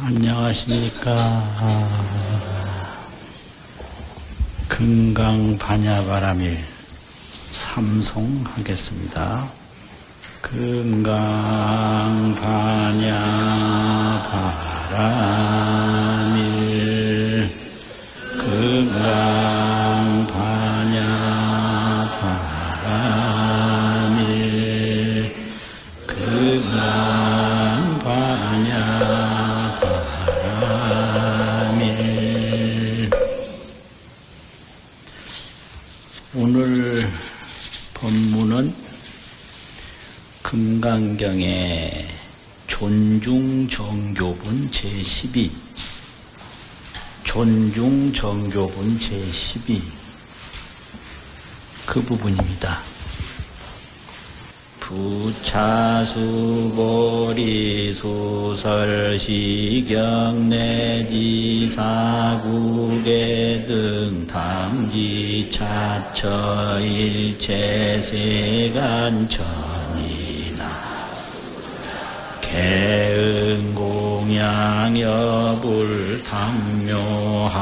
안녕하십니까. 금강반야바라밀 삼송하겠습니다. 금강반야바라밀 금강반야바라밀 금강반야바라밀. 오늘 법문은 금강경의 존중정교분 제12 존중정교분 제12 그 부분입니다. 부차수보리 소설시경내지사국의 등 당지차처일체세간천이나 개응공양여불 당묘함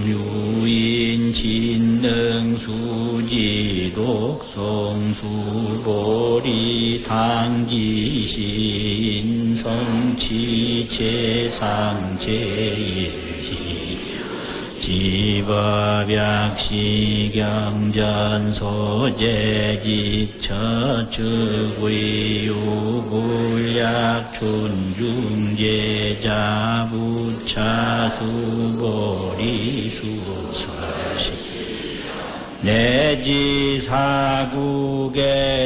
유인진능수지독송수보리 당기신 성치체상제일희 지법약시경전소제지처측의유불약춘중제자부차수보리수설시 내지사국의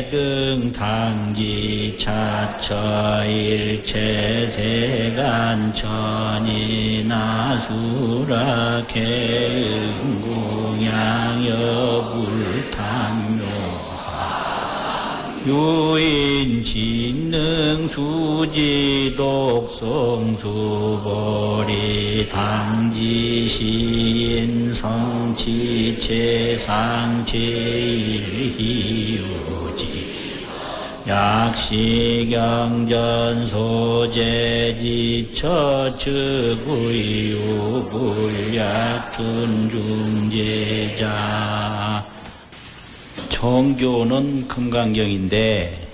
등 당지차처일체세간천이나수라케응공양여불당묘하 유인진능수지독송수보리 당지시인 성치체상제일희유지 약시경전소제지처측의유불약춘중제자. 정교는 금강경인데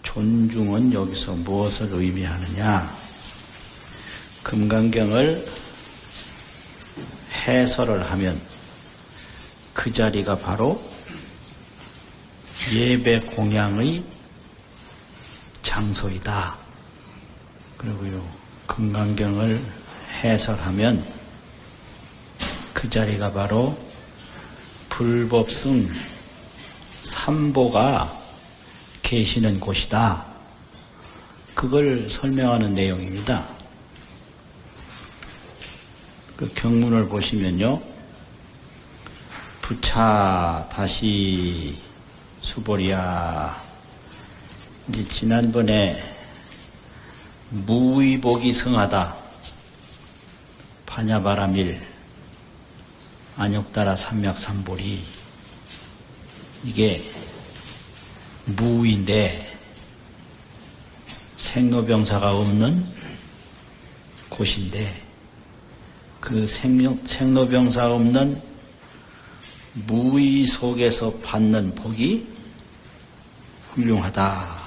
존중은 여기서 무엇을 의미하느냐? 금강경을 해설을 하면 그 자리가 바로 예배 공양의 장소이다. 그리고요, 금강경을 해설하면 그 자리가 바로 불법승 삼보가 계시는 곳이다. 그걸 설명하는 내용입니다. 그 경문을 보시면요, 부차 다시 수보리야. 이제 지난번에 무의복이 성하다. 반야바라밀 안욕따라 삼맥삼보리. 이게 무인데 생로병사가 없는 곳인데 그 생로병사 없는 무의 속에서 받는 복이 훌륭하다.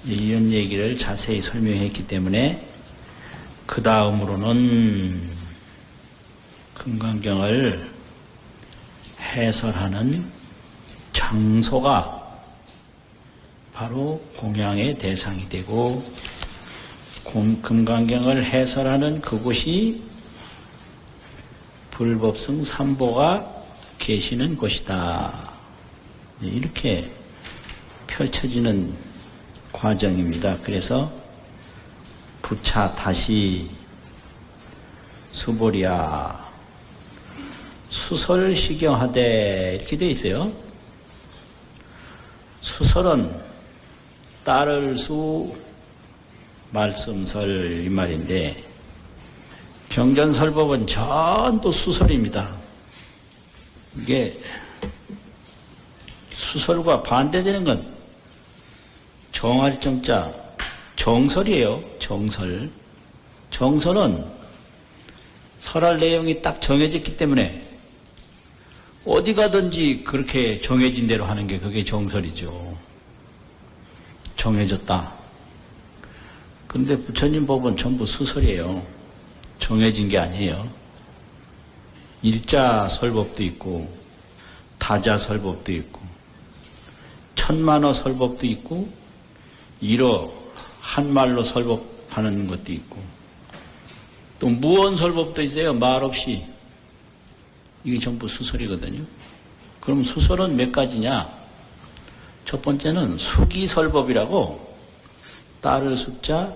이런 얘기를 자세히 설명했기 때문에 그 다음으로는 금강경을 해설하는 장소가 바로 공양의 대상이 되고 금강경을 해설하는 그곳이 불법승 삼보가 계시는 곳이다. 이렇게 펼쳐지는 과정입니다. 그래서 부차 다시 수보리야 수설시경하되 이렇게 되어 있어요. 수설은 따를 수 말씀설 이 말인데 경전설법은 전부 수설입니다. 이게 수설과 반대되는 건 정할 정자 정설이에요. 정설. 정설은 설할 내용이 딱 정해졌기 때문에 어디 가든지 그렇게 정해진 대로 하는 게 그게 정설이죠. 정해졌다. 근데 부처님 법은 전부 수설이에요. 정해진 게 아니에요. 일자 설법도 있고 다자 설법도 있고 천만어 설법도 있고 일어 한말로 설법하는 것도 있고 또 무언 설법도 있어요. 말 없이. 이게 전부 수설이거든요. 그럼 수설은 몇 가지냐? 첫 번째는 수기설법이라고 따를 숫자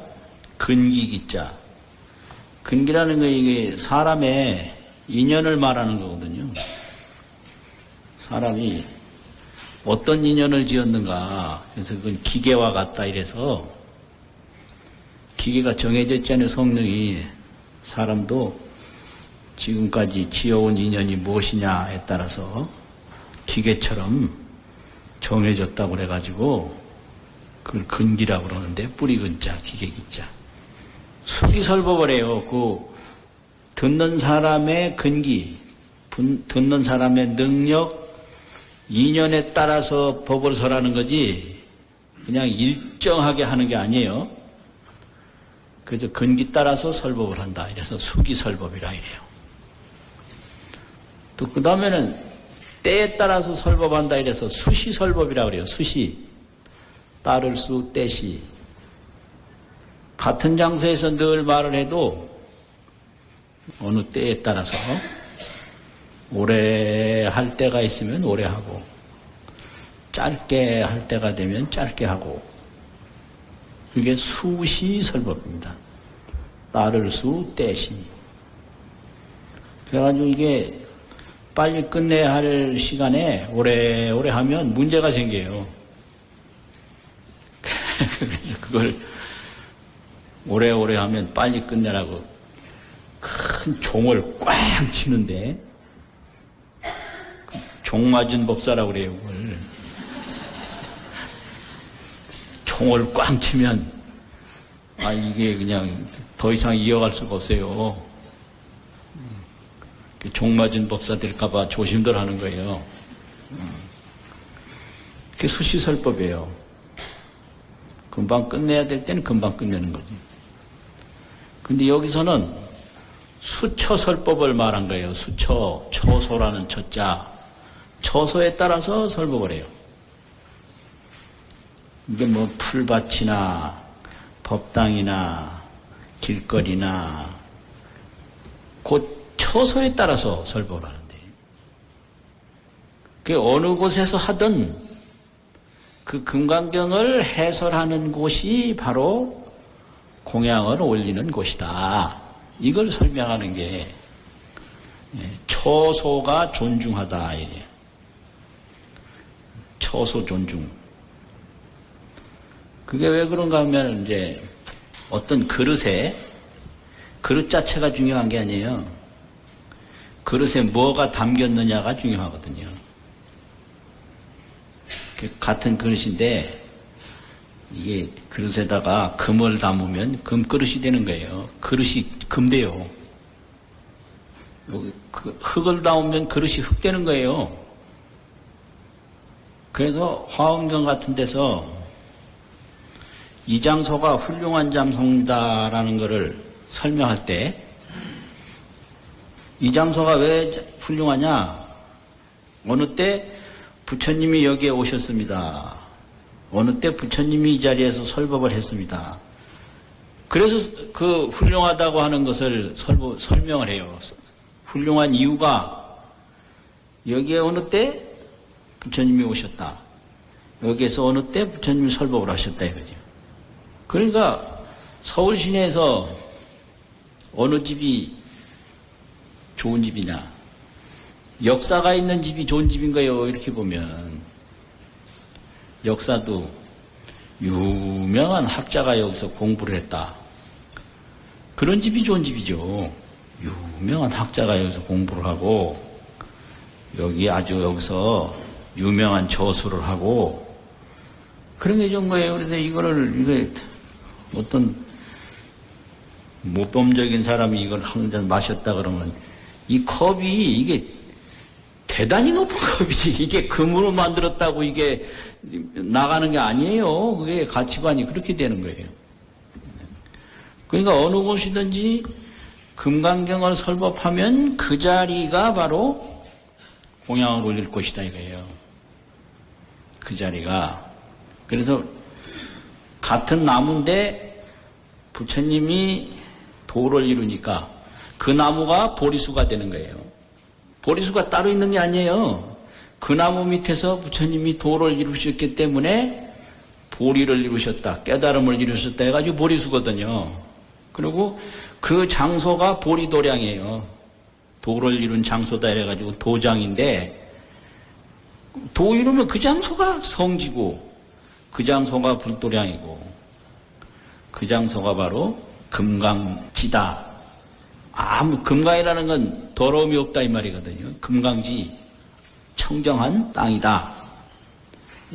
근기기자. 근기라는 게 이게 사람의 인연을 말하는 거거든요. 사람이 어떤 인연을 지었는가. 그래서 그건 기계와 같다 이래서 기계가 정해져 있잖아요. 성능이. 사람도 지금까지 지어온 인연이 무엇이냐에 따라서 기계처럼 정해졌다고 그래가지고 그걸 근기라고 그러는데 뿌리 근자, 기계 기자. 수기설법을 해요. 그 듣는 사람의 근기, 듣는 사람의 능력, 인연에 따라서 법을 설하는 거지 그냥 일정하게 하는 게 아니에요. 그래서 근기 따라서 설법을 한다. 이래서 수기설법이라 이래요. 또 그 다음에는 때에 따라서 설법한다. 이래서 수시설법이라 그래요. 수시. 따를 수, 때시. 같은 장소에서 늘 말을 해도 어느 때에 따라서 오래 할 때가 있으면 오래 하고 짧게 할 때가 되면 짧게 하고 이게 수시설법입니다. 따를 수, 때시. 그래가지고 이게 빨리 끝내야 할 시간에 오래오래 하면 문제가 생겨요. 그래서 그걸 오래오래 하면 빨리 끝내라고 큰 종을 꽝 치는데 종 맞은 법사라고 그래요. 그걸 종을 꽝 치면 이게 그냥 더 이상 이어갈 수가 없어요. 종 맞은 법사 될까봐 조심들 하는 거예요. 그게 수시설법이에요. 금방 끝내야 될 때는 금방 끝내는 거지. 근데 여기서는 수처설법을 말한 거예요. 수처, 처소라는 처자. 처소에 따라서 설법을 해요. 이게 뭐 풀밭이나 법당이나 길거리나 곧 처소에 따라서 설법을 하는데 그 어느 곳에서 하든 그 금강경을 해설하는 곳이 바로 공양을 올리는 곳이다. 이걸 설명하는 게 처소가 존중하다. 이래. 처소 존중. 그게 왜 그런가 하면 이제 어떤 그릇에 그릇 자체가 중요한 게 아니에요. 그릇에 뭐가 담겼느냐가 중요하거든요. 같은 그릇인데 이게 그릇에다가 금을 담으면 금그릇이 되는 거예요. 그릇이 금돼요. 흙을 담으면 그릇이 흙 되는 거예요. 그래서 화엄경 같은 데서 이 장소가 훌륭한 장소다라는 것을 설명할 때 이 장소가 왜 훌륭하냐? 어느 때 부처님이 여기에 오셨습니다. 어느 때 부처님이 이 자리에서 설법을 했습니다. 그래서 그 훌륭하다고 하는 것을 설명을 해요. 훌륭한 이유가 여기에 어느 때 부처님이 오셨다. 여기에서 어느 때 부처님이 설법을 하셨다 이거죠. 그러니까 서울 시내에서 어느 집이 좋은 집이냐? 역사가 있는 집이 좋은 집인 거예요. 이렇게 보면 역사도 유명한 학자가 여기서 공부를 했다. 그런 집이 좋은 집이죠. 유명한 학자가 여기서 공부를 하고 여기 아주 여기서 유명한 저수를 하고 그런 게 좋은 거예요. 그래서 이거를 어떤 모범적인 사람이 이걸 한 잔 마셨다 그러면 이 컵이 이게 대단히 높은 컵이지. 이게 금으로 만들었다고 이게 나가는 게 아니에요. 그게 가치관이 그렇게 되는 거예요. 그러니까 어느 곳이든지 금강경을 설법하면 그 자리가 바로 공양을 올릴 곳이다 이거예요. 그 자리가. 그래서 같은 나무인데 부처님이 도를 이루니까 그 나무가 보리수가 되는 거예요. 보리수가 따로 있는 게 아니에요. 그 나무 밑에서 부처님이 도를 이루셨기 때문에 보리를 이루셨다, 깨달음을 이루셨다 해가지고 보리수거든요. 그리고 그 장소가 보리도량이에요. 도를 이룬 장소다 해가지고 도장인데, 도 이루면 그 장소가 성지고, 그 장소가 불도량이고, 그 장소가 바로 금강지다. 금강이라는 건 더러움이 없다 이 말이거든요. 금강지, 청정한 땅이다.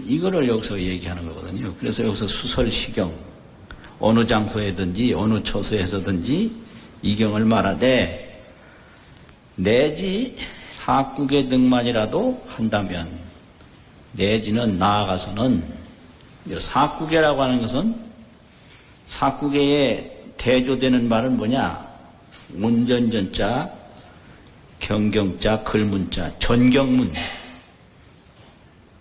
이거를 여기서 얘기하는 거거든요. 그래서 여기서 수설시경, 어느 장소에든지 어느 처소에서든지 이 경을 말하되 내지 사국의 등만이라도 한다면, 내지는 나아가서는, 사국계라고 하는 것은 사국계에 대조되는 말은 뭐냐? 온전전자, 경경자, 글문자, 전경문.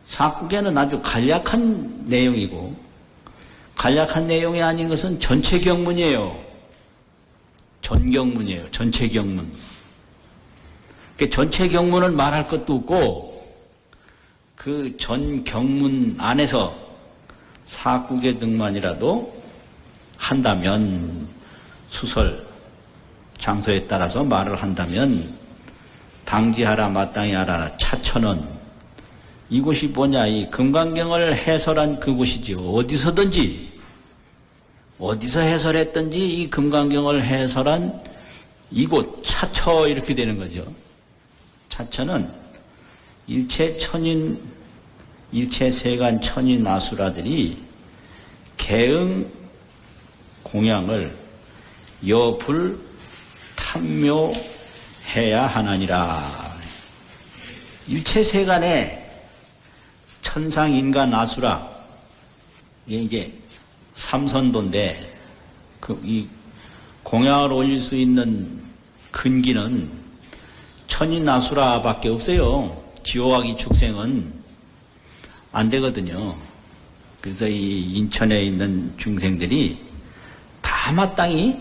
사국계는 아주 간략한 내용이고, 간략한 내용이 아닌 것은 전체 경문이에요. 전경문이에요. 전체 경문. 전체 경문을 말할 것도 없고, 그 전 경문 안에서 사국의 등만이라도 한다면, 수설, 장소에 따라서 말을 한다면, 당지하라 마땅히 하라 차천원, 이곳이 뭐냐, 이 금강경을 해설한 그곳이지요. 어디서 해설했든지 이 금강경을 해설한 이곳, 차처, 이렇게 되는 거죠. 차처는 일체 세간 천인 아수라들이 개응 공양을 여불 탐묘해야 하나니라. 일체 세간에 천상, 인간, 아수라, 이게 삼선도인데, 이 공양을 올릴 수 있는 근기는 천인, 아수라밖에 없어요. 지옥하기 축생은 안 되거든요. 그래서 이 인천에 있는 중생들이 다 마땅히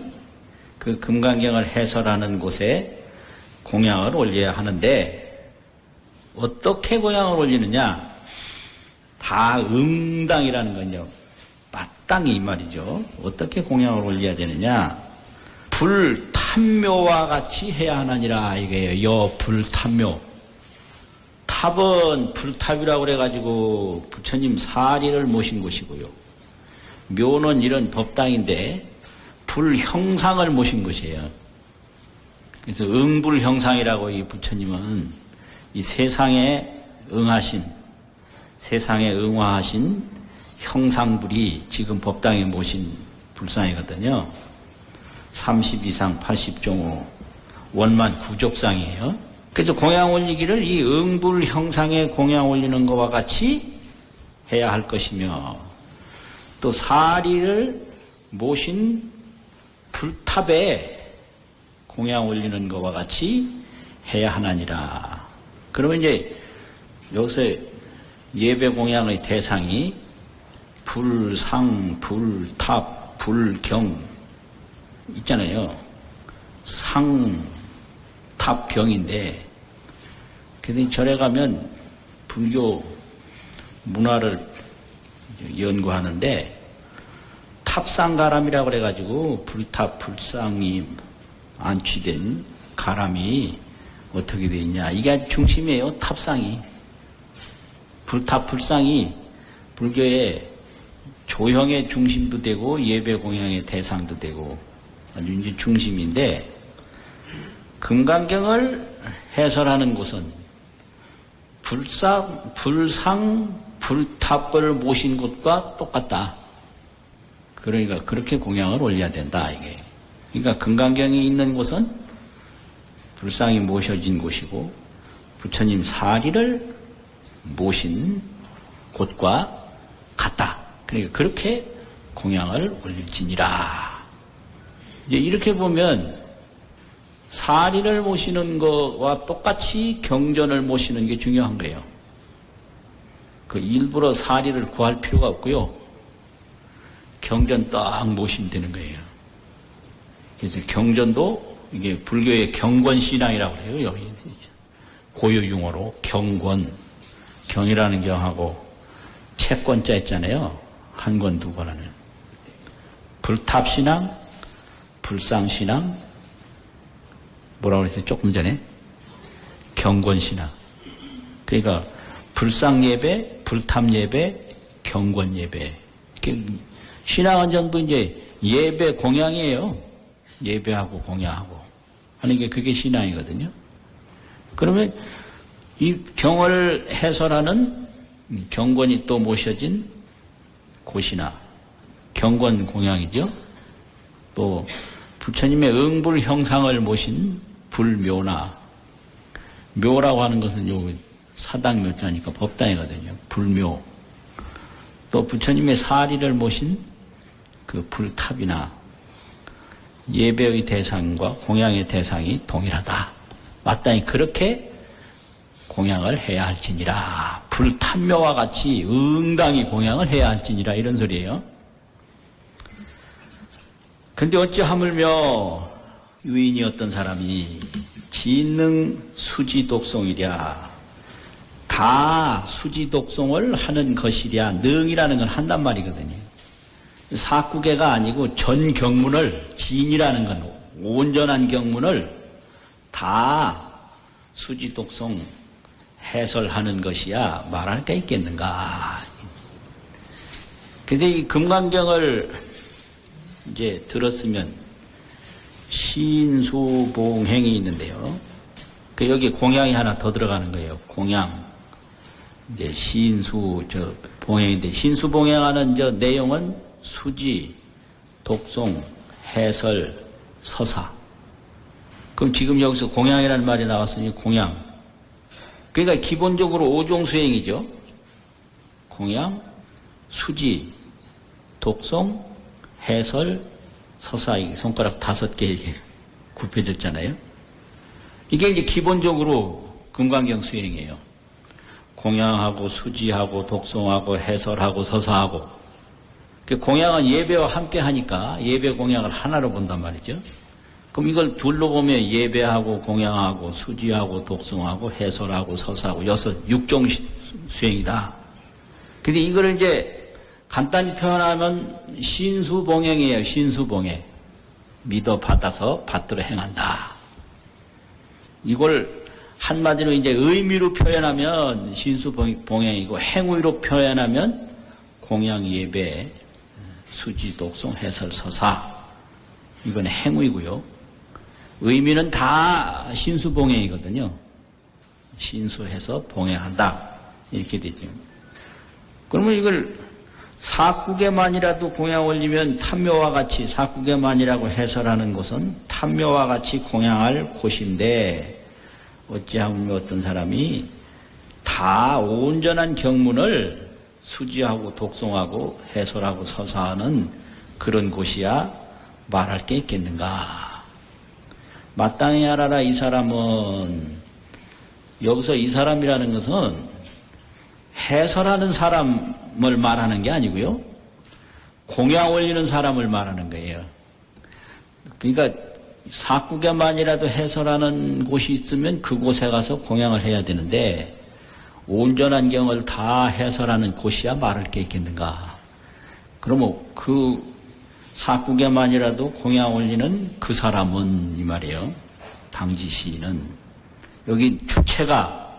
그 금강경을 해설하는 곳에 공양을 올려야 하는데, 어떻게 공양을 올리느냐? 다 응당이라는 건요, 마땅히 이 말이죠. 어떻게 공양을 올려야 되느냐? 불탐묘와 같이 해야 하나니라 이거예요. 여불탐묘. 탑은 불탑이라고 그래가지고 부처님 사리를 모신 곳이고요. 묘는 이런 법당인데 불형상을 모신 것이에요. 그래서 응불형상이라고 이 부처님은 이 세상에 응화하신 형상불이 지금 법당에 모신 불상이거든요. 30 이상 80종호 원만 구족상이에요. 그래서 공양 올리기를 이 응불 형상에 공양 올리는 것과 같이 해야 할 것이며, 또 사리를 모신 불탑에 공양 올리는 것과 같이 해야 하나니라. 그러면 이제 여기서 예배 공양의 대상이 불상, 불탑, 불경 있잖아요. 상, 탑, 경인데, 그래서 절에 가면 불교 문화를 연구하는데 탑상가람이라고 그래가지고 불탑, 불상이 안취된 가람이 어떻게 되어 있냐. 이게 중심이에요. 탑상이. 불탑, 불상이 불교의 조형의 중심도 되고 예배 공양의 대상도 되고 아주 이제 중심인데, 금강경을 해설하는 곳은 불상, 불탑을 모신 곳과 똑같다. 그러니까 그렇게 공양을 올려야 된다, 이게. 그러니까 금강경이 있는 곳은 불상이 모셔진 곳이고 부처님 사리를 모신 곳과 같다. 그러니까 그렇게 공양을 올릴지니라. 이제 이렇게 보면 사리를 모시는 것과 똑같이 경전을 모시는 게 중요한 거예요. 그 일부러 사리를 구할 필요가 없고요. 경전 딱 모시면 되는 거예요. 그래서 경전도 이게 불교의 경권신앙이라고 해요. 여기 고유 용어로 경권, 경이라는 경하고 채권자 있잖아요. 한 권, 두 권 하는. 불탑신앙, 불상신앙, 뭐라고 그랬어요? 조금 전에? 경권신앙. 그러니까 불상예배, 불탑예배, 경권예배. 신앙은 전부 이제 예배 공양이에요. 예배하고 공양하고 하는 게 그게 신앙이거든요. 그러면 이 경을 해설하는 경권이 또 모셔진 곳이나 경권 공양이죠. 또 부처님의 응불 형상을 모신 불묘나, 묘라고 하는 것은 요 사당묘자니까 법당이거든요. 불묘. 또 부처님의 사리를 모신 그 불탑이나 예배의 대상과 공양의 대상이 동일하다. 마땅히 그렇게 공양을 해야 할지니라. 불탑묘와 같이 응당히 공양을 해야 할지니라. 이런 소리예요. 근데 어찌 하물며 유인이었던 사람이 진능 수지독송이랴. 다 수지독송을 하는 것이랴. 능이라는 건 한단 말이거든요. 사구계가 아니고 전 경문을, 진이라는 건 온전한 경문을 다 수지독송 해설하는 것이야 말할 게 있겠는가. 그래서 이 금강경을 이제 들었으면 신수봉행이 있는데요. 그 여기 공양이 하나 더 들어가는 거예요. 공양. 이제 신수 봉행인데 신수봉행하는 내용은 수지, 독송, 해설, 서사. 그럼 지금 여기서 공양이라는 말이 나왔으니 공양. 그러니까 기본적으로 오종수행이죠. 공양, 수지, 독송, 해설, 서사. 이 손가락 5개 굽혀졌잖아요. 이게 이제 기본적으로 금강경 수행이에요. 공양하고 수지하고 독송하고 해설하고 서사하고. 공양은 예배와 함께 하니까 예배 공양을 하나로 본단 말이죠. 그럼 이걸 둘로 보면 예배하고 공양하고 수지하고 독송하고 해설하고 서사하고 6종 수행이다. 근데 이걸 이제 간단히 표현하면 신수봉행이에요. 신수봉행. 믿어 받아서 받들어 행한다. 이걸 한마디로 이제 의미로 표현하면 신수봉행이고 행위로 표현하면 공양 예배 수지, 독송, 해설, 서사. 이건 행위고요. 의미는 다 신수봉행이거든요. 신수해서 봉행한다. 이렇게 되죠. 그러면 이걸 사국에만이라도 공양 올리면 탐묘와 같이, 사국에만이라고 해설하는 것은 탐묘와 같이 공양할 곳인데 어찌하면 어떤 사람이 다 온전한 경문을 수지하고 독송하고 해설하고 서사하는 그런 곳이야 말할 게 있겠는가. 마땅히 알아라. 이 사람은, 여기서 이 사람이라는 것은 해설하는 사람을 말하는 게 아니고요. 공양 올리는 사람을 말하는 거예요. 그러니까 사국에만이라도 해설하는 곳이 있으면 그곳에 가서 공양을 해야 되는데 온전한 경을 다 해설하는 곳이야 말할 게 있겠는가. 그러면 그 사국에만이라도 공양 올리는 그 사람은 이 말이에요. 당지시인은 여기 주체가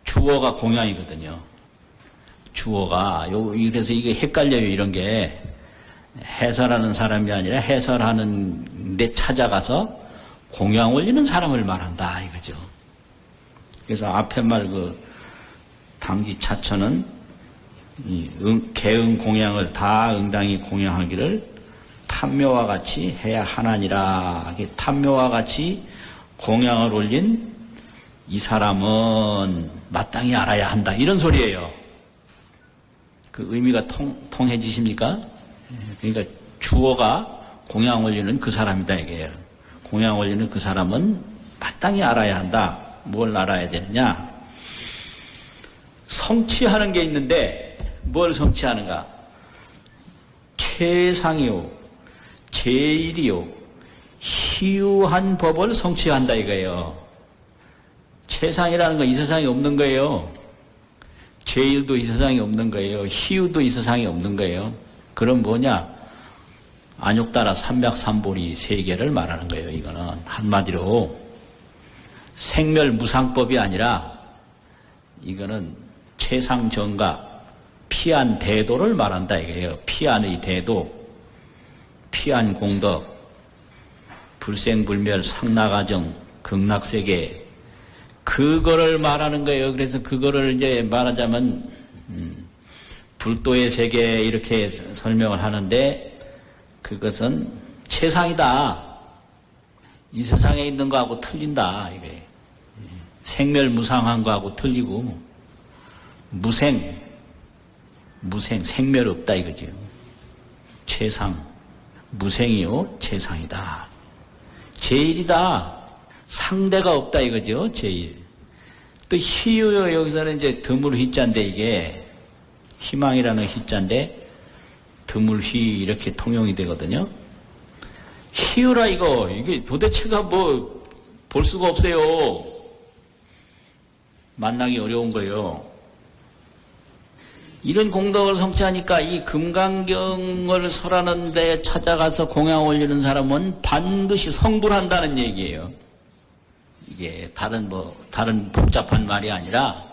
주어가 공양이거든요. 주어가 그래서 이게 헷갈려요. 이런 게 해설하는 사람이 아니라 해설하는 데 찾아가서 공양 올리는 사람을 말한다 이거죠. 그래서 앞에 말 당지 차처는 개응 공양을 다 응당히 공양하기를 탐묘와 같이 해야 하나니라. 탐묘와 같이 공양을 올린 이 사람은 마땅히 알아야 한다. 이런 소리예요. 그 의미가 통해지십니까? 그러니까 주어가 공양 올리는 그 사람이다 이게요. 공양 올리는 그 사람은 마땅히 알아야 한다. 뭘 알아야 되느냐? 성취하는 게 있는데 뭘 성취하는가? 최상이요, 제일이요, 희유한 법을 성취한다 이거예요. 최상이라는 건 이 세상에 없는 거예요. 제일도 이 세상에 없는 거예요. 희유도 이 세상에 없는 거예요. 그럼 뭐냐? 안욕따라 삼맥삼보리 세 개를 말하는 거예요. 이거는 한마디로 생멸무상법이 아니라 이거는 최상정가 피안 대도를 말한다 이거예요. 피안의 대도, 피안 공덕, 불생불멸 상락아정 극락세계 그거를 말하는 거예요. 그래서 그거를 이제 말하자면 불도의 세계 이렇게 설명을 하는데 그것은 최상이다. 이 세상에 있는 거하고 틀린다. 이게 생멸무상한 거하고 틀리고 무생, 생멸 없다 이거죠. 최상, 무생이요 최상이다. 제일이다. 상대가 없다 이거죠. 제일. 또 희유요. 여기서는 이제 드물 희자인데 이게 희망이라는 희자인데 드물 희 이렇게 통용이 되거든요. 희유라 이게 도대체가 뭐 볼 수가 없어요. 만나기 어려운 거예요. 이런 공덕을 성취하니까 이 금강경을 설하는 데 찾아가서 공양 올리는 사람은 반드시 성불한다는 얘기예요. 이게 다른 복잡한 말이 아니라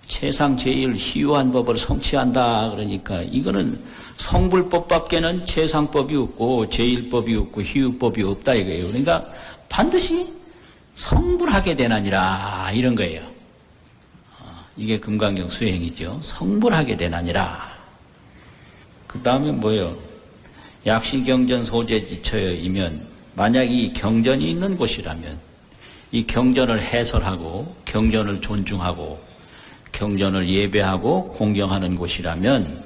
최상 제일 희유한 법을 성취한다. 그러니까 이거는 성불법밖에는 최상법이 없고 제일법이 없고 희유법이 없다 이거예요. 그러니까 반드시 성불하게 되나니라 이런 거예요. 이게 금강경 수행이죠. 성불하게 되나니라. 그 다음에 뭐예요? 약시경전 소재지처이면 만약 이 경전이 있는 곳이라면 이 경전을 해설하고 경전을 존중하고 경전을 예배하고 공경하는 곳이라면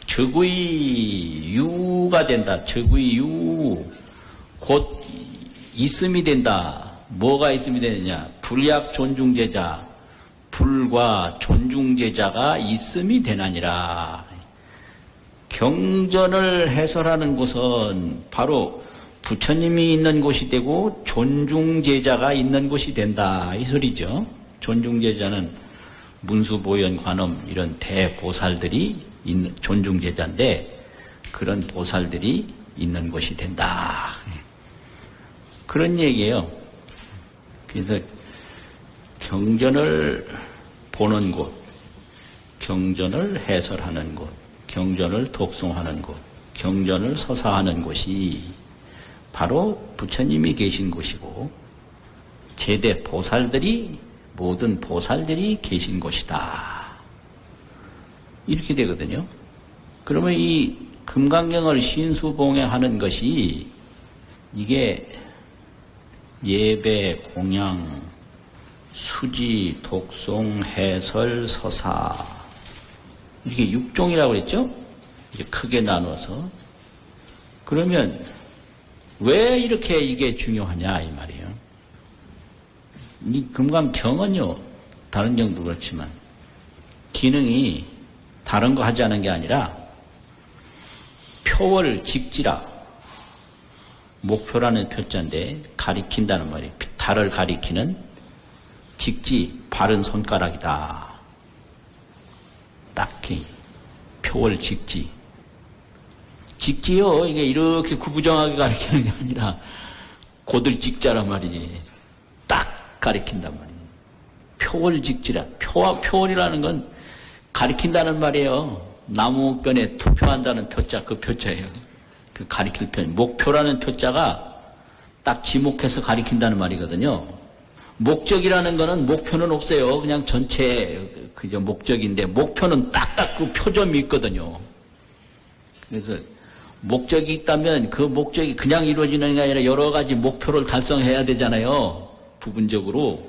적의 유가 된다. 적의 유, 곧 있음이 된다. 뭐가 있음이 되느냐? 불약 존중제자, 불과 존중제자가 있음이 되나니라. 경전을 해설하는 곳은 바로 부처님이 있는 곳이 되고 존중제자가 있는 곳이 된다. 이 소리죠. 존중제자는 문수보현 관음 이런 대보살들이 있는 존중제자인데 그런 보살들이 있는 곳이 된다. 그런 얘기예요. 그래서 경전을 보는 곳, 경전을 해설하는 곳, 경전을 독송하는 곳, 경전을 서사하는 곳이 바로 부처님이 계신 곳이고 제대 보살들이 모든 보살들이 계신 곳이다. 이렇게 되거든요. 그러면 이 금강경을 신수봉행하는 것이 이게 예배, 공양, 수지, 독송, 해설, 서사 이렇게 6종이라고 그랬죠? 이제 크게 나눠서 그러면 왜 이렇게 이게 중요하냐 이 말이에요. 이 금강경은요 다른 경도 그렇지만 기능이 다른 거 하지 않은 게 아니라 표월 직지라 목표라는 표자인데 가리킨다는 말이에요. 달을 가리키는 직지 바른 손가락이다. 딱히 표월 직지. 직지요. 이게 이렇게 구부정하게 가리키는 게 아니라 고들 직자란 말이지. 딱 가리킨단 말이에요. 표월 직지라. 표월이라는 건 가리킨다는 말이에요. 나무변에 투표한다는 표자, 그 표자예요. 그 가리킬 편. 목표라는 표자가 딱 지목해서 가리킨다는 말이거든요. 목적이라는 거는 목표는 없어요. 그냥 전체 그저 목적인데 목표는 딱딱 그 표점이 있거든요. 그래서 목적이 있다면 그 목적이 그냥 이루어지는 게 아니라 여러 가지 목표를 달성해야 되잖아요. 부분적으로.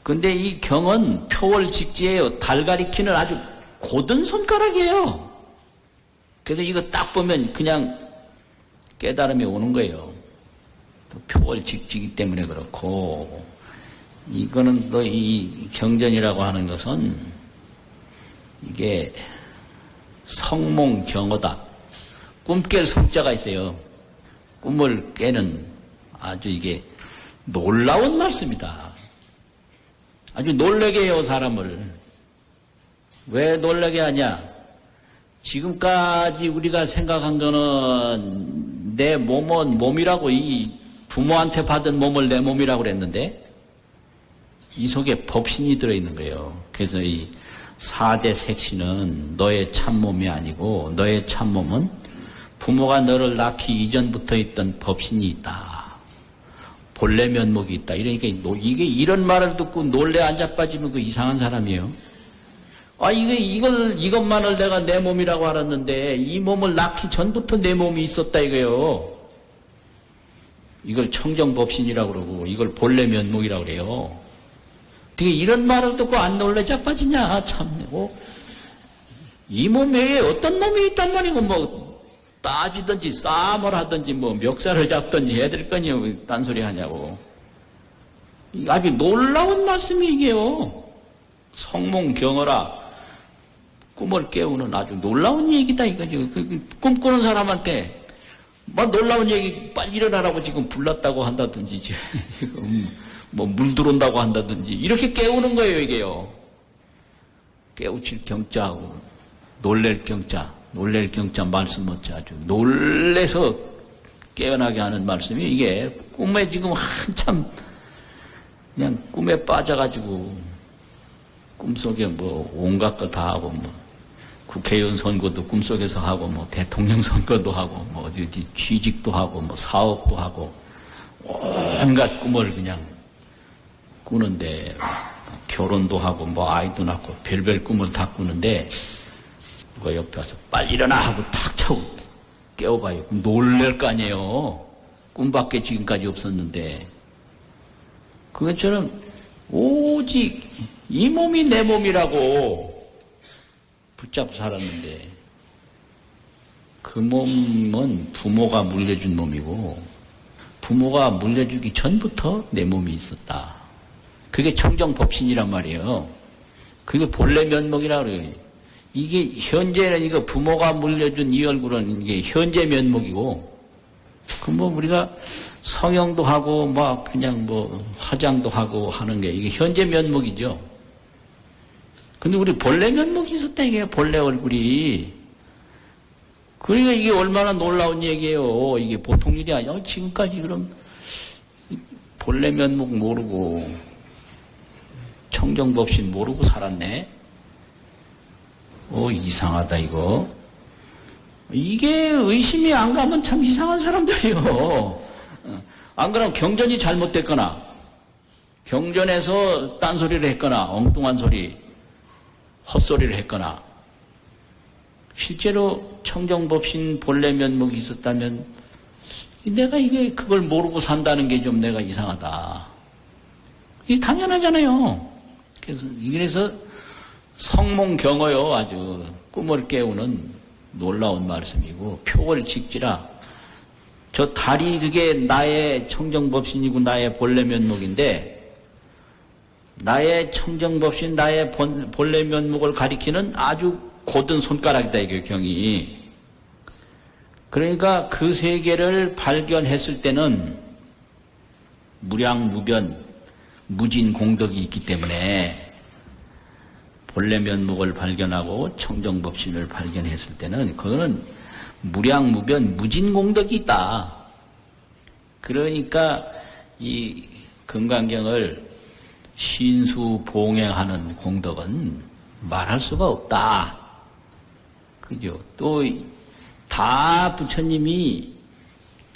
근데 이 경은 표월직지예요. 달 가리키는 아주 고든 손가락이에요. 그래서 이거 딱 보면 그냥 깨달음이 오는 거예요. 또 표월직지이기 때문에 그렇고, 이거는 또 이 경전이라고 하는 것은 이게 성몽경어다. 꿈 깰 성자가 있어요. 꿈을 깨는 아주 이게 놀라운 말씀이다. 아주 놀라게 해요, 사람을. 왜 놀라게 하냐? 지금까지 우리가 생각한 거는 내 몸은 몸이라고, 이 부모한테 받은 몸을 내 몸이라고 그랬는데 이 속에 법신이 들어있는 거예요. 그래서 이 4대 색신은 너의 참몸이 아니고 너의 참몸은 부모가 너를 낳기 이전부터 있던 법신이 있다. 본래 면목이 있다. 이러니까 이게 이런 말을 듣고 놀래 앉아 빠지면 그 이상한 사람이에요. 아, 이것만을 내가 내 몸이라고 알았는데 이 몸을 낳기 전부터 내 몸이 있었다 이거요. 이걸 청정법신이라고 그러고 이걸 본래 면목이라고 그래요. 어떻게 이런 말을 듣고 안 놀래 자빠지냐, 참. 이 몸 외에 어떤 몸이 있단 말이고, 뭐, 따지든지 싸움을 하든지 뭐 멱살을 잡든지 해야 될 거니요. 딴소리 하냐고. 아주 놀라운 말씀이 이게요. 성몽경어라. 꿈을 깨우는 아주 놀라운 얘기다 이거죠. 꿈꾸는 사람한테 뭐 놀라운 얘기 빨리 일어나라고 지금 불렀다고 한다든지 지금 뭐 물 들어온다고 한다든지 이렇게 깨우는 거예요 이게요. 깨우칠 경자하고 놀랄 경자 말씀 어찌 아주 놀래서 깨어나게 하는 말씀이 이게 꿈에 지금 한참 그냥 꿈에 빠져가지고 꿈속에 뭐 온갖 거 다 하고 뭐 국회의원 선거도 꿈속에서 하고 뭐 대통령 선거도 하고 뭐 어디 취직도 하고 뭐 사업도 하고 온갖 꿈을 그냥 꾸는데 결혼도 하고 뭐 아이도 낳고 별별 꿈을 다 꾸는데 누가 옆에 와서 빨리 일어나 하고 탁 차고 깨워봐요. 그럼 놀랄 거 아니에요. 꿈밖에 지금까지 없었는데 그것처럼 오직 이 몸이 내 몸이라고 붙잡고 살았는데 그 몸은 부모가 물려준 몸이고 부모가 물려주기 전부터 내 몸이 있었다. 그게 청정법신이란 말이에요. 그게 본래 면목이라고 그래요. 이게 현재는 이거 부모가 물려준 이 얼굴은 이게 현재 면목이고 그 뭐 우리가 성형도 하고 막 그냥 뭐 화장도 하고 하는 게 이게 현재 면목이죠. 근데 우리 본래 면목이 있었다 이게 본래 얼굴이. 그러니까 이게 얼마나 놀라운 얘기예요. 이게 보통 일이 아니야. 지금까지 그럼 본래 면목 모르고 청정법신 모르고 살았네. 이상하다 이거. 이게 의심이 안 가면 참 이상한 사람들이에요. 안 그러면 경전이 잘못됐거나 경전에서 딴소리를 했거나 엉뚱한 소리 헛소리를 했거나 실제로 청정법신 본래 면목이 있었다면 내가 이게 그걸 모르고 산다는 게 좀 내가 이상하다. 이게 당연하잖아요. 그래서 성몽경어요. 아주 꿈을 깨우는 놀라운 말씀이고 표월직지라. 저 달이 그게 나의 청정법신이고 나의 본래 면목인데 나의 청정법신 나의 본래 면목을 가리키는 아주 고든 손가락이다 이게 경이. 그러니까 그 세계를 발견했을 때는 무량무변 무진공덕이 있기 때문에 본래 면목을 발견하고 청정법신을 발견했을 때는 그거는 무량무변 무진공덕이 있다. 그러니까 이 금강경을 신수봉행하는 공덕은 말할 수가 없다. 그죠? 또 다 부처님이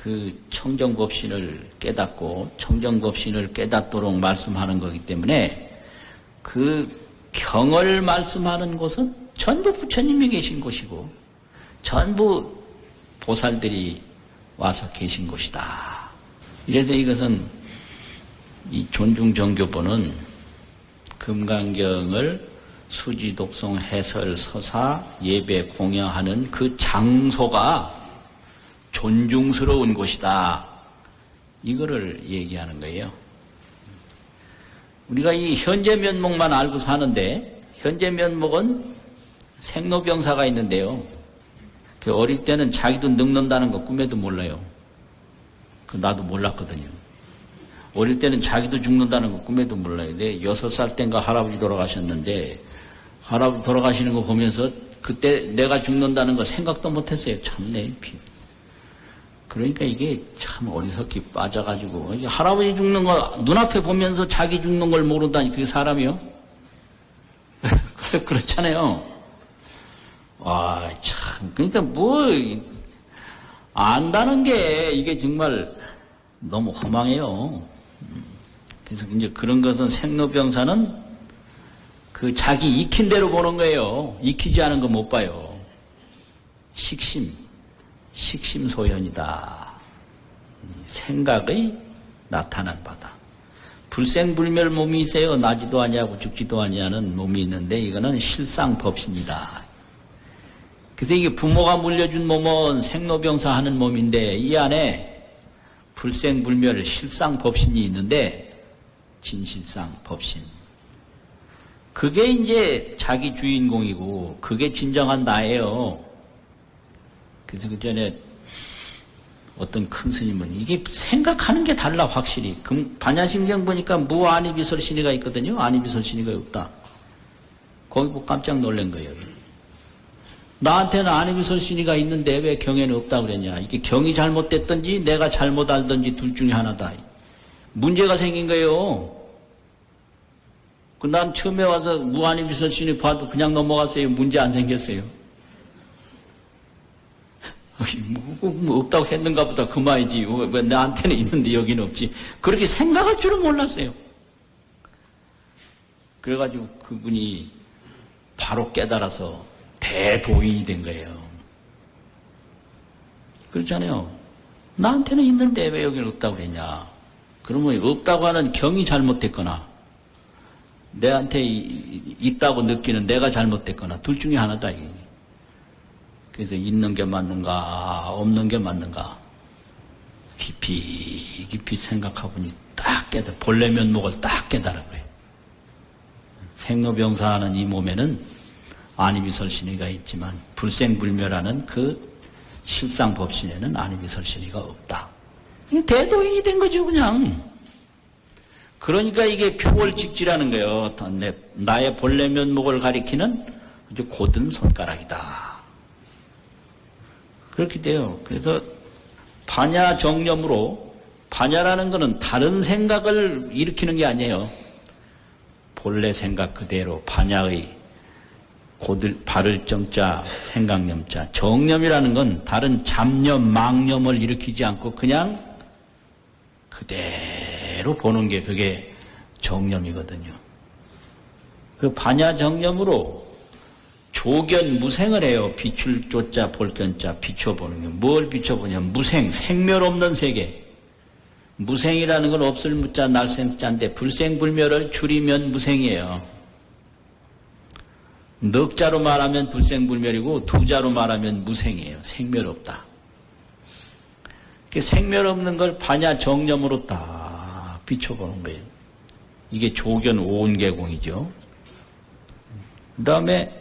그 청정법신을 깨닫고 청정법신을 깨닫도록 말씀하는 거기 때문에 그 경을 말씀하는 곳은 전부 부처님이 계신 곳이고 전부 보살들이 와서 계신 곳이다. 이래서 이것은 이 존중정교본은 금강경을 수지, 독송, 해설, 서사, 예배, 공양하는 그 장소가 존중스러운 곳이다. 이거를 얘기하는 거예요. 우리가 이 현재 면목만 알고 사는데 현재 면목은 생로병사가 있는데요. 그 어릴 때는 자기도 늙는다는 거 꿈에도 몰라요. 그 나도 몰랐거든요. 어릴 때는 자기도 죽는다는 거 꿈에도 몰라요. 내 6살 땐가 할아버지 돌아가셨는데 할아버지 돌아가시는 거 보면서 그때 내가 죽는다는 거 생각도 못했어요. 참네. 그러니까 이게 참 어리석기 빠져가지고 할아버지 죽는 거 눈앞에 보면서 자기 죽는 걸 모른다니 그게 사람이요? 그렇잖아요. 와, 참 그러니까 뭐 안다는 게 이게 정말 너무 허망해요. 그래서 이제 그런 것은 생로병사는 그 자기 익힌 대로 보는 거예요. 익히지 않은 거 못 봐요. 식심소현이다. 생각의 나타난 바다. 불생불멸 몸이 있어요. 나지도 아니하고 죽지도 아니하는 몸이 있는데 이거는 실상법신이다. 그래서 이게 부모가 물려준 몸은 생로병사 하는 몸인데 이 안에 불생불멸 실상법신이 있는데 진실상법신. 그게 이제 자기 주인공이고 그게 진정한 나예요. 그래서 그 전에 어떤 큰 스님은 이게 생각하는 게 달라 확실히. 반야심경 보니까 무아니비설신이가 있거든요. 아니비설신이가 없다. 거기 보고 깜짝 놀란 거예요. 나한테는 아니비설신이가 있는데 왜 경에는 없다 그랬냐. 이게 경이 잘못됐든지 내가 잘못 알든지 둘 중에 하나다. 문제가 생긴 거예요. 난 처음에 와서 무아니비설신이 봐도 그냥 넘어갔어요. 문제 안 생겼어요. 뭐 없다고 했는가 보다 그만이지. 왜 나한테는 있는데 여기는 없지. 그렇게 생각할 줄은 몰랐어요. 그래가지고 그분이 바로 깨달아서 대도인이 된 거예요. 그렇잖아요. 나한테는 있는데 왜 여기는 없다고 그랬냐. 그러면 없다고 하는 경이 잘못됐거나 내한테 있다고 느끼는 내가 잘못됐거나 둘 중에 하나다. 이게. 그래서 있는 게 맞는가 없는 게 맞는가 깊이 생각해보니 딱 깨달아. 본래 면목을 딱 깨달은 거예요. 생로병사하는 이 몸에는 아니비설신이가 있지만 불생불멸하는 그 실상법신에는 아니비설신이가 없다. 대도인이 된 거죠 그냥. 그러니까 이게 표월직지라는 거예요. 나의 본래 면목을 가리키는 아주 곧은 손가락이다. 그렇게 돼요. 그래서 반야정념으로, 반야라는 것은 다른 생각을 일으키는 게 아니에요. 본래 생각 그대로 반야의 바를 정자, 생각념자. 정념이라는 건 다른 잡념, 망념을 일으키지 않고 그냥 그대로 보는 게 그게 정념이거든요. 그 반야정념으로 조견 무생을 해요. 비출 조자 볼견자 비춰보는 게. 뭘 비춰보냐. 무생, 생멸 없는 세계. 무생이라는 건 없을 무자 날생자인데 불생불멸을 줄이면 무생이에요. 넉자로 말하면 불생불멸이고 두자로 말하면 무생이에요. 생멸 없다. 생멸 없는 걸 반야정념으로 딱 비춰보는 거예요. 이게 조견 오은계공이죠. 그 다음에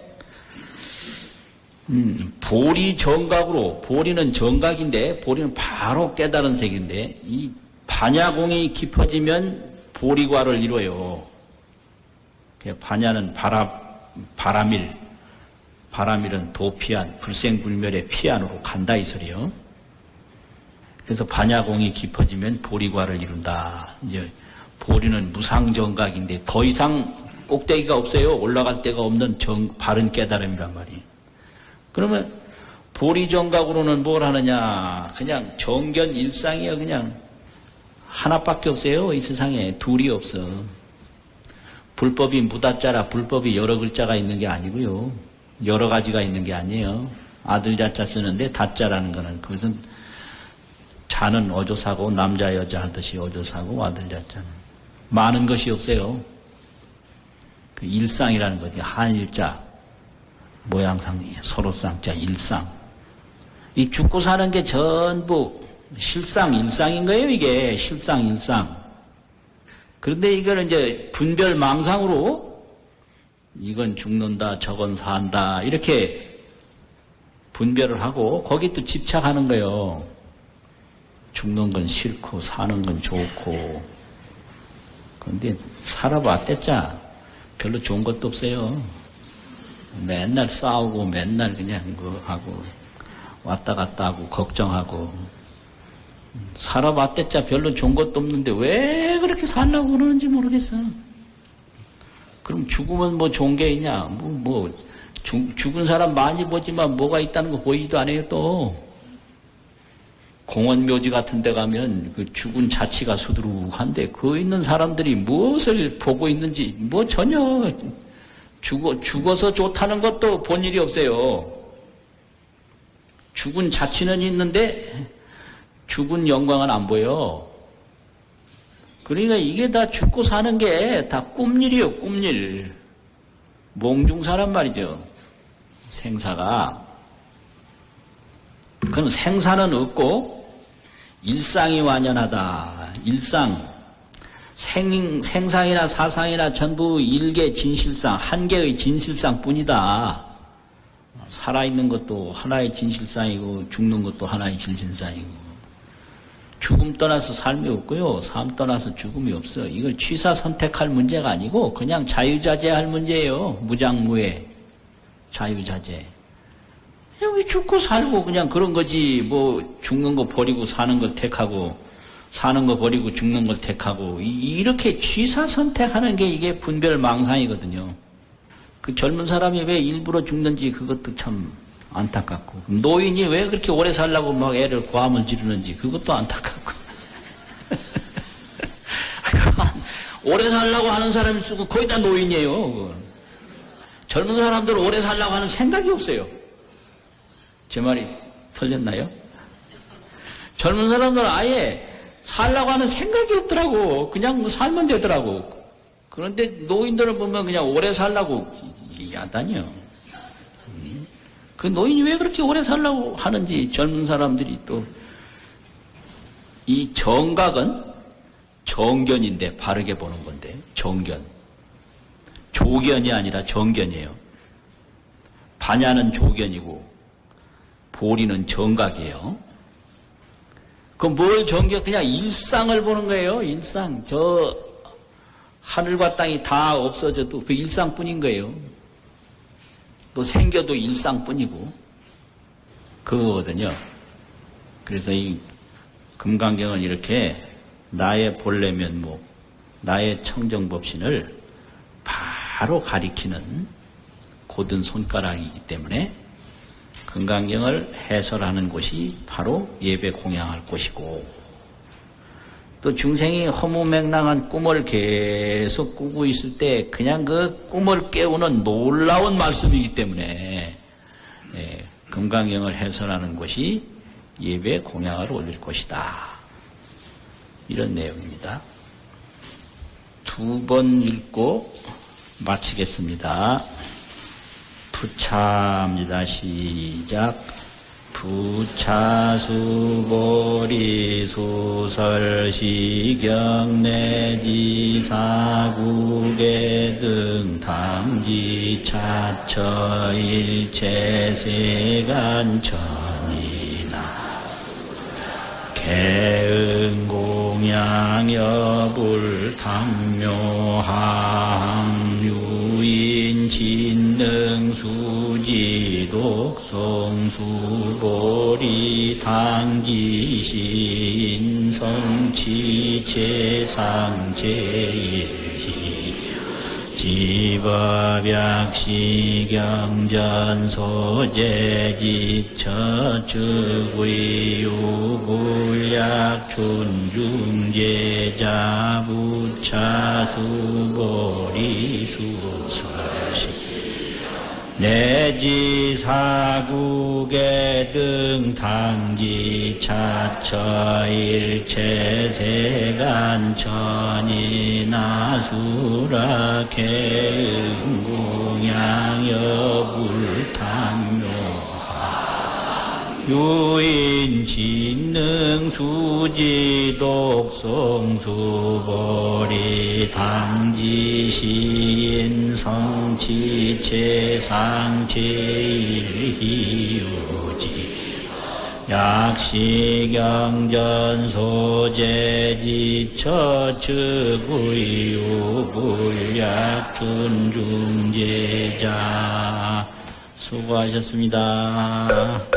보리 정각으로, 보리는 정각인데 보리는 바로 깨달은 색인데 이 반야공이 깊어지면 보리과를 이뤄요. 반야는 바람일은 도피한 불생불멸의 피안으로 간다 이 소리요. 그래서 반야공이 깊어지면 보리과를 이룬다. 이제 보리는 무상정각인데 더 이상 꼭대기가 없어요. 올라갈 데가 없는 바른 깨달음이란 말이에요. 그러면 보리정각으로는 뭘 하느냐? 그냥 정견 일상이에요. 그냥 하나밖에 없어요. 이 세상에 둘이 없어. 불법이 무다자라 불법이 여러 글자가 있는 게 아니고요. 여러 가지가 있는 게 아니에요. 아들 자자 쓰는데 다자라는 거는 그것은 자는 어조사고 남자 여자 하듯이 어조사고 아들 자자는 많은 것이 없어요. 그 일상이라는 거지. 한일자 모양상 서로 쌍자 일상. 이 죽고 사는 게 전부 실상 일상인 거예요. 이게 실상 일상. 그런데 이거는 이제 분별 망상으로 이건 죽는다 저건 산다 이렇게 분별을 하고 거기 또 집착하는 거예요. 죽는 건 싫고 사는 건 좋고. 그런데 살아봤댔자 별로 좋은 것도 없어요. 맨날 싸우고 맨날 그냥 그거 하고 왔다 갔다 하고 걱정하고 살아봤댔자 별로 좋은 것도 없는데 왜 그렇게 살려고 그러는지 모르겠어. 그럼 죽으면 뭐 좋은 게 있냐? 죽은 사람 많이 보지만 뭐가 있다는 거 보이지도 않아요. 또 공원 묘지 같은 데 가면 그 죽은 자치가 수두룩한데 그 있는 사람들이 무엇을 보고 있는지 뭐 전혀 죽어서 좋다는 것도 본 일이 없어요. 죽은 자치는 있는데 죽은 영광은 안 보여. 그러니까 이게 다 죽고 사는 게 다 꿈일이에요. 꿈일. 몽중사란 말이죠. 생사가. 그럼 생사는 없고 일상이 완연하다. 일상. 생상이나 사상이나 전부 일개 진실상, 한 개의 진실상 뿐이다. 살아있는 것도 하나의 진실상이고 죽는 것도 하나의 진실상이고 죽음 떠나서 삶이 없고요. 삶 떠나서 죽음이 없어. 이걸 취사 선택할 문제가 아니고 그냥 자유자재할 문제예요. 무장무예. 자유자재. 여기 죽고 살고 그냥 그런 거지. 뭐 죽는 거 버리고 사는 걸 택하고 사는 거 버리고 죽는 걸 택하고 이렇게 취사 선택하는 게 이게 분별망상이거든요. 그 젊은 사람이 왜 일부러 죽는지 그것도 참 안타깝고 노인이 왜 그렇게 오래 살려고 막 애를 고함을 지르는지 그것도 안타깝고 오래 살려고 하는 사람이 쓰고 거의 다 노인이에요. 젊은 사람들은 오래 살려고 하는 생각이 없어요. 제 말이 틀렸나요? 젊은 사람들은 아예 살려고 하는 생각이 없더라고. 그냥 뭐 살면 되더라고. 그런데 노인들을 보면 그냥 오래 살려고 야단이요. 그 노인이 왜 그렇게 오래 살려고 하는지 젊은 사람들이 또 이 정각은 정견인데 바르게 보는 건데 정견. 조견이 아니라 정견이에요. 반야는 조견이고 보리는 정각이에요. 그 뭘 정견? 그냥 일상을 보는 거예요. 일상. 저 하늘과 땅이 다 없어져도 그 일상뿐인 거예요. 또 생겨도 일상뿐이고 그거거든요. 그래서 이 금강경은 이렇게 나의 본래면목, 나의 청정법신을 바로 가리키는 고든 손가락이기 때문에 금강경을 해설하는 곳이 바로 예배 공양할 곳이고 또 중생이 허무맹랑한 꿈을 계속 꾸고 있을 때 그냥 그 꿈을 깨우는 놀라운 말씀이기 때문에 금강경을 해설하는 곳이 예배 공양을 올릴 곳이다. 이런 내용입니다. 2번 읽고 마치겠습니다. 부차입니다. 시작. 부차수보리 소설시경내지 사국의 등 당지차처 일체세간천이나 개응공양여불 당묘항 유인 진능수지 독송수보리 당기신 성취 재상제일시 지법약시경전소재지처측의요불약춘중제자부차수보리수설시 내지사국의 등당지 차처일체세간 천인아수라케응공양여불탐묘하 유인진능수지독성수보리 당지시인성치체상제일희유지 약시경전소재지처측의유불약춘중제자 수고하셨습니다.